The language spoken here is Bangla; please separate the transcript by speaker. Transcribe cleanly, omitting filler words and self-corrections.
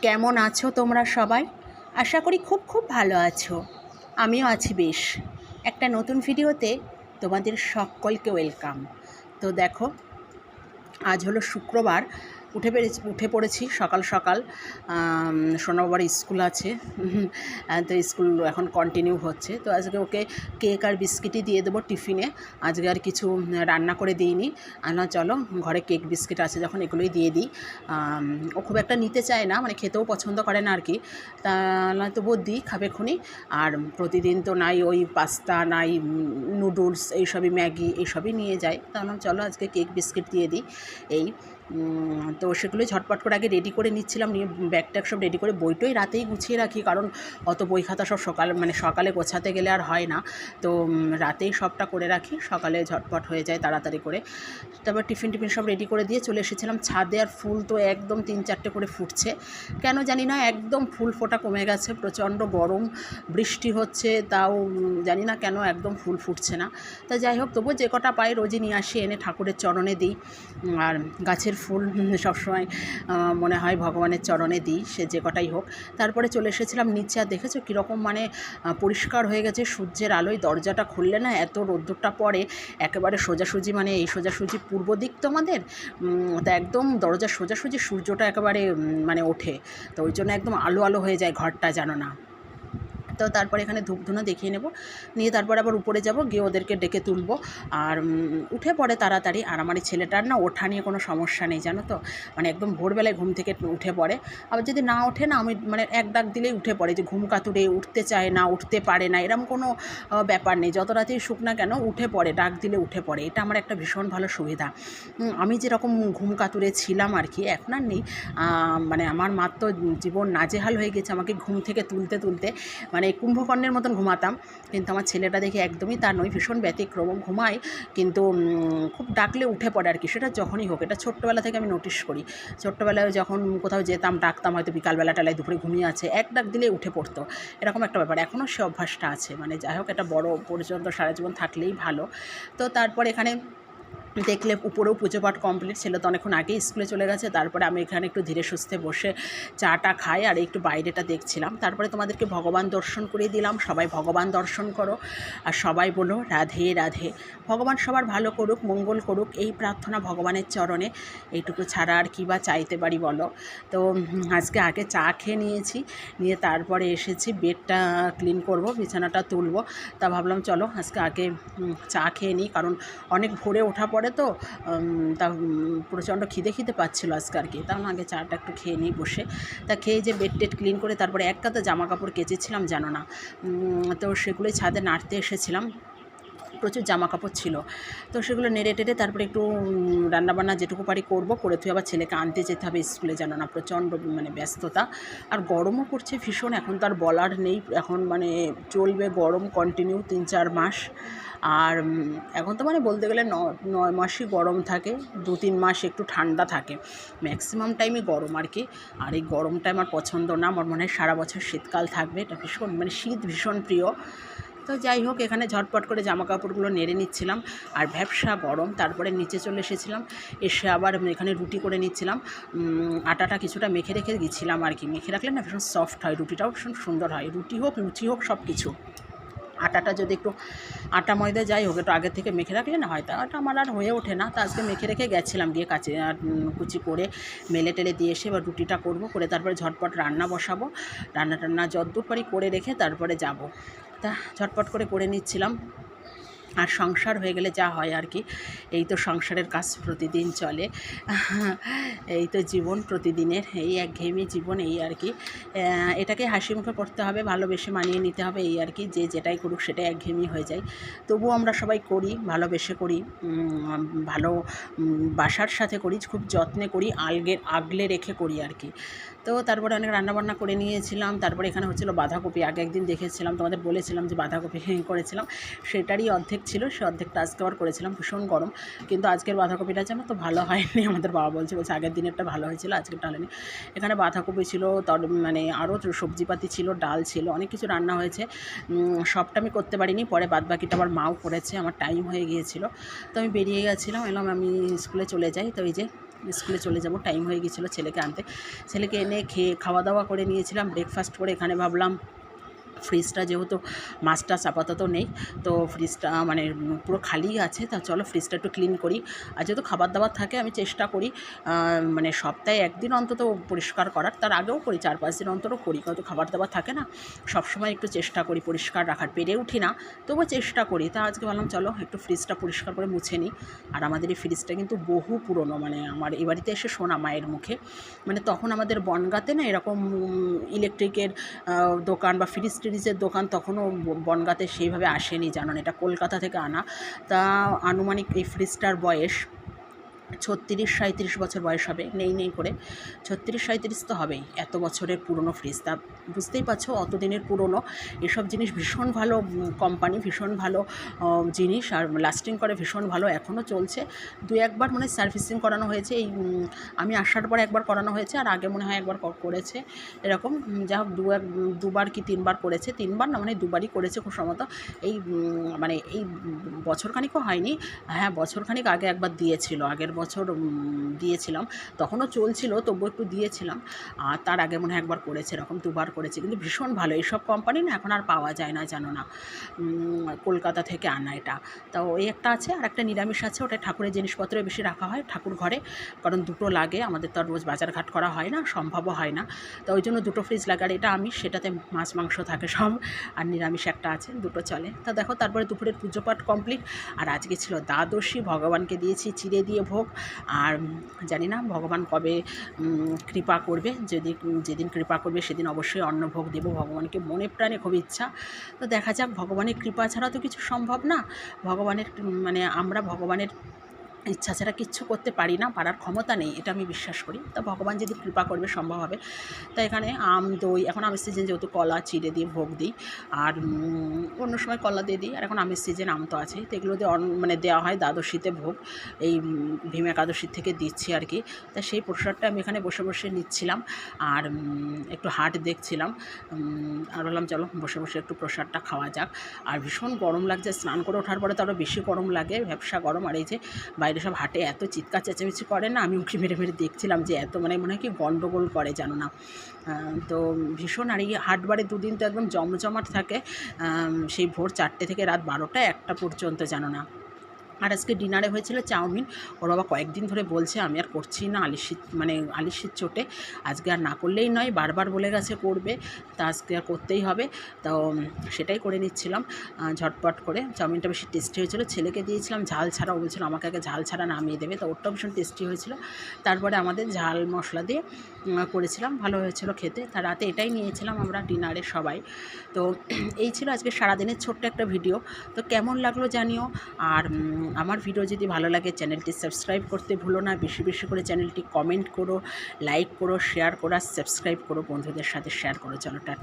Speaker 1: কেমন আছো তোমরা সবাই? আশা করি খুব খুব ভালো আছো। আমিও আছি বেশ। একটা নতুন ভিডিওতে তোমাদের সকলকে ওয়েলকাম। তো দেখো, আজ হলো শুক্রবার। উঠে পড়েছি সকাল সকাল। সোনাবার স্কুল আছে, তো স্কুল এখন কন্টিনিউ হচ্ছে। তো আজকে ওকে কেক আর বিস্কিটই দিয়ে দেবো টিফিনে। আজকে আর কিছু রান্না করে দিইনি। না, চলো ঘরে কেক বিস্কিট আছে যখন এগুলোই দিয়ে দিই। ও খুব একটা নিতে চায় না, মানে খেতেও পছন্দ করে না আর কি। তা নয় তবুও দিই, খাবে খুনি। আর প্রতিদিন তো নাই ওই পাস্তা, নাই নুডলস, এইসবই ম্যাগি এইসবই নিয়ে যায়। তাহলে চলো আজকে কেক বিস্কিট দিয়ে দিই। এই তো সেগুলোই ঝটপট করে আগে রেডি করে নিচ্ছিলাম, নিয়ে ব্যাগ ট্যাগ সব রেডি করে বইটই রাতেই গুছিয়ে রাখি, কারণ অত বই খাতা সব সকালে গোছাতে গেলে আর হয় না। তো রাতেই সবটা করে রাখি, সকালে ঝটপট হয়ে যায় তাড়াতাড়ি করে। তারপর টিফিন সব রেডি করে দিয়ে চলে এসেছিলাম ছাদে। আর ফুল তো একদম 3-4টে করে ফুটছে, কেন জানি না একদম ফুল ফোটা কমে গেছে। প্রচণ্ড গরম, বৃষ্টি হচ্ছে, তাও জানি না কেন একদম ফুল ফুটছে না। তা যাই হোক, তবুও যে কটা পাই রোজই নিয়ে আসি, এনে ঠাকুরের চরণে দিই। আর গাছের ফুল সবসময় মনে হয় ভগবানের চরণে দিই, সে যে কটাই হোক। তারপরে চলে এসেছিলাম নিচে। আর দেখেছো কীরকম মানে পরিষ্কার হয়ে গেছে সূর্যের আলোয়। দরজাটা খুললে না এত রোদ্দুরটা পড়ে, একেবারে সোজাসুজি, মানে এই সোজাসুজি পূর্ব দিক তো আমাদের, তা একদম দরজা সোজাসুজি সূর্যটা একেবারে মানে ওঠে। তো ওই জন্য একদম আলো আলো হয়ে যায় ঘরটা, জানো না। তো তারপরে এখানে ধূপধুনো দেখিয়ে নেব, নিয়ে তারপরে আবার উপরে যাব, গিয়ে ওদেরকে ডেকে তুলব। আর উঠে পড়ে তাড়াতাড়ি। আর আমার এই ছেলেটার না ওঠা নিয়ে কোনো সমস্যা নেই, জানো তো। মানে একদম ভোরবেলায় ঘুম থেকে উঠে পড়ে। আবার যদি না ওঠে না, আমি মানে এক ডাক দিলেই উঠে পড়ে, যে ঘুম কাতুরে উঠতে চায় না, উঠতে পারে না, এরকম কোনো ব্যাপার নেই। যত রাতেই শুক না কেন উঠে পড়ে, ডাক দিলে উঠে পড়ে। এটা আমার একটা ভীষণ ভালো সুবিধা। আমি যেরকম ঘুম কাতুরে ছিলাম আর কি, এখন আর নেই। মানে আমার মার তো জীবন নাজেহাল হয়ে গেছে, আমাকে ঘুম থেকে তুলতে তুলতে মানে কুম্ভকর্ণের মতন ঘুমাতাম। কিন্তু আমার ছেলেটা দেখে একদমই তা নয়, ভীষণ ব্যতিক্রম। ঘুমায় কিন্তু খুব ডাকলে উঠে পড়ে আর কি, সেটা যখনই হোক। এটা ছোট্টোবেলা থেকে আমি নোটিশ করি। ছোট্টোবেলায় যখন কোথাও যেতাম, ডাকতাম, হয়তো বিকালবেলা টালায় দুপুরে ঘুমিয়ে আছে, এক ডাক দিলেই উঠে পড়তো, এরকম একটা ব্যাপার। এখনও সে অভ্যাসটা আছে। মানে যাই হোক, এটা বড় পর্যন্ত সারা জীবন থাকলেই ভালো। তো তারপর এখানে দেখলে উপরেও পুজো পাঠ কমপ্লিট ছিল, তো অনেকক্ষণ আগেই স্কুলে চলে গেছে। তারপরে আমি এখানে একটু ধীরে সুস্থে বসে চাটা খাই আর একটু বাইরেটা দেখছিলাম। তারপরে তোমাদেরকে ভগবান দর্শন করিয়ে দিলাম। সবাই ভগবান দর্শন করো আর সবাই বলো রাধে রাধে। ভগবান সবার ভালো করুক, মঙ্গল করুক, এই প্রার্থনা ভগবানের চরণে। এইটুকু ছাড়া আর কী বা চাইতে পারি বলো। তো আজকে আগে চা খেয়ে নিয়েছি, নিয়ে তারপরে এসেছি বেডটা ক্লিন করব, বিছানাটা তুলব। তা ভাবলাম চলো আজকে আগে চা খেয়ে নিই, কারণ অনেক ভোরে ওঠা পড়ে তো। তা প্রচণ্ড খিদে পাচ্ছিলো আজকে আর কি। তখন আগে চাটা একটু খেয়ে নিই বসে। তা খেয়ে যে বেড টেড ক্লিন করে তারপরে এক কাঁথা জামা কাপড় কেচেছিলাম, জানো না। তো সেগুলোই ছাদে নাড়তে এসেছিলাম, প্রচুর জামা কাপড় ছিল। তো সেগুলো নেড়ে টেড়ে তারপরে একটু রান্নাবান্না যেটুকু পারি করব, করে তুই আবার ছেলেকে আনতে যেতে হবে স্কুলে, জানো না। প্রচণ্ড মানে ব্যস্ততা, আর গরমও পড়ছে ভীষণ। এখন তো আর বলার নেই, এখন মানে চলবে গরম কন্টিনিউ 3-4 মাস। আর এখন তো মানে বলতে গেলে 9 মাসই গরম থাকে, 2-3 মাস একটু ঠান্ডা থাকে, ম্যাক্সিমাম টাইমই গরম আর কি। আর এই গরমটা আমার পছন্দ না, আমার মনে হয় সারা বছর শীতকাল থাকবে। এটা ভীষণ মানে শীত ভীষণ প্রিয়। তো যাই হোক, এখানে ঝটপট করে জামা কাপড়গুলো নেড়ে নিচ্ছিলাম, আর ভ্যাপসা গরম। তারপরে নিচে চলে এসেছিলাম, এসে আবার এখানে রুটি করে নিচ্ছিলাম। আটাটা কিছুটা মেখে রেখে গেছিলাম আর কি, মেখে রাখলে না ভীষণ সফট হয়, রুটিটাও ভীষণ সুন্দর হয়। রুটি হোক লুচি হোক সব কিছু, আটাটা যদি একটু আটা ময়দা যাই হোক একটু আগের থেকে মেখে রাখলে না, হয়তো ওটা আমার আর হয়ে ওঠে না। তো আজকে মেখে রেখে গেছিলাম, গিয়ে কাচে আর কুচি করে মেলে টেলে দিয়ে এসে এবার রুটিটা করব, করে তারপরে ঝটপট রান্না বসাবো। রান্না যতদূর পারি করে রেখে তারপরে যাব। তা ঝটপট করে নিচ্ছিলাম। আর সংসার হয়ে গেলে যা হয় আর কি, এই তো সংসারের কাজ প্রতিদিন চলে, এই তো জীবন প্রতিদিনের, এই একঘেয়েমি জীবন, এই আর কি। এটাকে হাসি মুখে করতে হবে, ভালোবেসে মানিয়ে নিতে হবে, এই আর কি। যে যেটাই করুক সেটাই একঘেয়েমি হয়ে যায়। তবুও আমরা সবাই করি, ভালোবেসে করি, ভালো বাসার সাথে করি, খুব যত্নে করি, আগলে রেখে করি আর কি। তো তারপরে অনেক রান্নাবান্না করে নিয়েছিলাম। তারপরে এখানে হচ্ছিলো বাঁধাকপি, আগে একদিন দেখেছিলাম, তোমাদের বলেছিলাম যে বাঁধাকপি করেছিলাম, সেটারই অর্ধেক ছিল, সে অর্ধেকটা আজকে আবার করেছিলাম। ভীষণ গরম, কিন্তু আজকের বাঁধাকপিটা যেন তো ভালো হয়নি। আমাদের বাবা বলছে আগের দিনেরটা ভালো হয়েছিল, আজকেরটা হয়নি। এখানে বাঁধাকপি ছিল, মানে আরও সবজিপাতি ছিল, ডাল ছিল, অনেক কিছু রান্না হয়েছে। সবটা আমি করতে পারিনি, পরে বাদবাকিটা আবার মাও করেছে, আমার টাইম হয়ে গিয়েছিল। তো আমি বেরিয়ে গেছিলাম, এলাম আমি স্কুলে চলে যাই। তো এই যে স্কুলে চলে যাব, টাইম হয়ে গেছিলো ছেলেকে আনতে। ছেলেকে এনে খাওয়া দাওয়া করে নিয়েছিলাম, ব্রেকফাস্ট করে এখানে ভাবলাম ফ্রিজটা যেহেতু মাছ টাছ আপাতত নেই, তো ফ্রিজটা মানে পুরো খালি আছে, তা চলো ফ্রিজটা একটু ক্লিন করি। আর যেহেতু খাবার দাবার থাকে আমি চেষ্টা করি মানে সপ্তাহে একদিন অন্তত পরিষ্কার করার, তার আগেও করি, 4-5 দিন অন্তরও করি, কত খাবার দাবার থাকে না, সবসময় একটু চেষ্টা করি পরিষ্কার রাখার, পেরে উঠি না তবুও চেষ্টা করি। তা আজকে বললাম চলো একটু ফ্রিজটা পরিষ্কার করে মুছে নিই। আর আমাদের এই ফ্রিজটা কিন্তু বহু পুরনো, মানে আমার এ বাড়িতে এসে শোনা মায়ের মুখে, মানে তখন আমাদের বনগাঁতে না এরকম ইলেকট্রিকের দোকান বা ফ্রিজের দোকান তখনও বনগাঁতে সেইভাবে আসেনি, জানেন, এটা কলকাতা থেকে আনা। তা আনুমানিক এই ফ্রিজটার বয়স 36-37 বছর বয়স হবে, নেই করে 36-37 তো হবেই। এত বছরের পুরনো ফ্রিজ, তা বুঝতেই পারছো অত দিনের পুরনো। এসব জিনিস ভীষণ ভালো কোম্পানি, ভীষণ ভালো জিনিস, আর লাস্টিং করে ভীষণ ভালো, এখনও চলছে। 2-1বার মনে হয় সার্ভিসিং করানো হয়েছে, এই আমি আসার পর একবার করানো হয়েছে, আর আগে মনে হয় একবার করেছে এরকম। যা হোক 2বার কি 3বার করেছে, 3বার না মানে 2বারই করেছে খুব সম্ভবত। এই মানে এই বছরখানিকও হয়নি, হ্যাঁ বছরখানিক আগে একবার দিয়েছিল, আগের বছর দিয়েছিলাম, তখনও চলছিল তবু একটু দিয়েছিলাম। আর তার আগে মনে হয় একবার করেছে, এরকম 2বার করেছে, কিন্তু ভীষণ ভালো। এইসব কোম্পানি না এখন আর পাওয়া যায় না, জানো না, কলকাতা থেকে আনা এটা। তো ওই একটা আছে, আর একটা নিরামিষ আছে, ওটা ঠাকুরের জিনিসপত্র বেশি রাখা হয় ঠাকুর ঘরে, কারণ দুটো লাগে, আমাদের তো আর রোজ বাজারঘাট করা হয় না, সম্ভবও হয় না, তো ওই জন্য দুটো ফ্রিজ লাগে। আর এটা আমিষ, সেটাতে মাছ মাংস থাকে সব, আর নিরামিষ একটা আছে, দুটো চলে। তা দেখো তারপরে দুপুরের পুজো পাঠ কমপ্লিট, আর আজকে ছিল দ্বাদশী, ভগবানকে দিয়েছি চিড়ে দিয়ে ভোগ। আর জানি না ভগবান কবে কৃপা করবে, যেদিন কৃপা করবে সেদিন অবশ্যই অন্নভোগ দেবো ভগবানকে, মনে প্রাণে খুব ইচ্ছা। তো দেখা যাক, ভগবানের কৃপা ছাড়া তো কিছু সম্ভব না, ভগবানের মানে আমরা ভগবানের ইচ্ছা ছাড়া কিচ্ছু করতে পারি না, পারার ক্ষমতা নেই, এটা আমি বিশ্বাস করি। তা ভগবান যদি কৃপা করবে সম্ভব হবে। তা এখানে আম দই, এখন আমের সিজন যেহেতু কলা চিড়ে দিয়ে ভোগ দিই, আর অন্য সময় কলা দিয়ে দিই, আর এখন আমের সিজন, আম তো আছেই, তো এগুলো দিয়ে মানে দেওয়া হয় দ্বাদশীতে ভোগ, এই ভীম একাদশীর থেকে দিচ্ছি আর কি। তা সেই প্রসাদটা আমি এখানে বসে বসে নিচ্ছিলাম, আর একটু হাট দেখছিলাম, আর বললাম চলো বসে বসে একটু প্রসাদটা খাওয়া যাক। আর ভীষণ গরম লাগছে, স্নান করে ওঠার পরে তো আরও বেশি গরম লাগে, ভ্যাপসা গরম। আর এই যে বাইরে সব হাটে এত চিৎকার চেঁচামেচি করে না, আমি উঁকি মেরে মেরে দেখছিলাম যে এত মানে মনে হয় কি গণ্ডগোল করে, জানো না, তো ভীষণ। আর এই হাটবারে দুদিন তো একদম জমজমাট থাকে, সেই ভোর 4টে থেকে রাত 12টা 1টা পর্যন্ত, জানো না। আর আজকে ডিনারে হয়েছিল চাউমিন, ওর বাবা কয়েকদিন ধরে বলছে আমি আর করছি না, আলিশির চোটে আজকে আর না করলেই নয়, বারবার বলে গেছে করবে, তা আজকে আর করতেই হবে। তো সেটাই করে নিচ্ছিলাম ঝটপট করে। চাউমিনটা বেশি টেস্টি হয়েছিল, ছেলেকে দিয়েছিলাম ঝাল ছাড়া, ও বলছিল আমাকে আগে ঝাল ছাড়া নামিয়ে দেবে, তো ওরটাও ভীষণ টেস্টি হয়েছিল। তারপরে আমাদের ঝাল মশলা দিয়ে করেছিলাম, ভালো হয়েছিল খেতে। তার রাতে এটাই নিয়েছিলাম আমরা ডিনারে সবাই। তো এই ছিল আজকে সারাদিনের ছোট্ট একটা ভিডিও, তো কেমন লাগলো জানিও। আর আমার ভিডিও যদি ভালো লাগে চ্যানেলটি সাবস্ক্রাইব করতে ভুলো না, বেশি বেশি করে চ্যানেলটি কমেন্ট করো, লাইক করো, শেয়ার করো, আর সাবস্ক্রাইব করো, বন্ধুদের সাথে শেয়ার করো। চলো টাটা।